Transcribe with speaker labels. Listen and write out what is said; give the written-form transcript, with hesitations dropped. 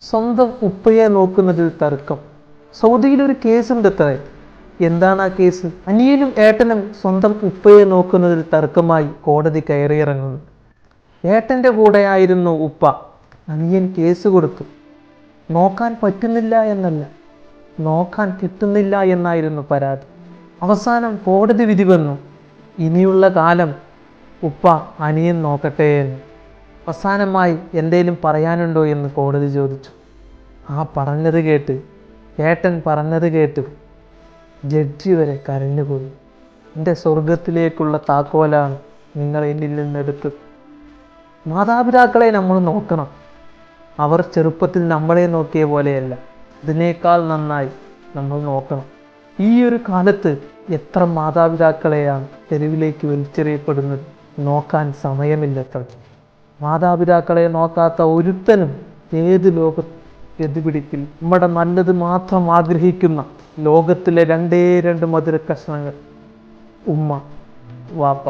Speaker 1: സ്വന്തം ഉപ്പയെ നോക്കുന്നതിൽ തർക്കം. സൗദിയിലൊരു കേസുണ്ട് അത്രേ. എന്താണ് ആ കേസ്? അനിയനും ഏട്ടനും സ്വന്തം ഉപ്പയെ നോക്കുന്നതിൽ തർക്കമായി കോടതി കയറിയിറങ്ങുന്നു. ഏട്ടൻ്റെ കൂടെയായിരുന്നു ഉപ്പ. അനിയൻ കേസ് കൊടുത്തു. നോക്കാൻ പറ്റുന്നില്ല എന്നല്ല, നോക്കാൻ കിട്ടുന്നില്ല എന്നായിരുന്നു പരാതി. അവസാനം കോടതി വിധി വന്നു, ഇനിയുള്ള കാലം ഉപ്പ അനിയൻ നോക്കട്ടെ എന്ന്. അവസാനമായി എന്തേലും പറയാനുണ്ടോ എന്ന് കോടതി ചോദിച്ചു. പറഞ്ഞത് കേട്ട്, ഏട്ടൻ പറഞ്ഞത് കേട്ട് ജഡ്ജി വരെ കരഞ്ഞുപോയി. എൻ്റെ സ്വർഗത്തിലേക്കുള്ള താക്കോലാണ് നിങ്ങൾ എന്നിൽ നിന്നെടുത്ത്. മാതാപിതാക്കളെ നമ്മൾ നോക്കണം. അവർ ചെറുപ്പത്തിൽ നമ്മളെ നോക്കിയ പോലെയല്ല, ഇതിനേക്കാൾ നന്നായി നമ്മൾ നോക്കണം. ഈ ഒരു കാലത്ത് എത്ര മാതാപിതാക്കളെയാണ് തെരുവിലേക്ക് വലിച്ചെറിയപ്പെടുന്നത്. നോക്കാൻ സമയമില്ലത്ര. മാതാപിതാക്കളെ നോക്കാത്ത ഒരുത്തനും ഏത് ലോകത്ത് ഗതിപിടിക്കില്ല. നമ്മുടെ നല്ലത് മാത്രം ആഗ്രഹിക്കുന്ന ലോകത്തിലെ രണ്ടേ രണ്ട് മധുര കഷ്ണങ്ങൾ ഉമ്മ, വാപ്പ.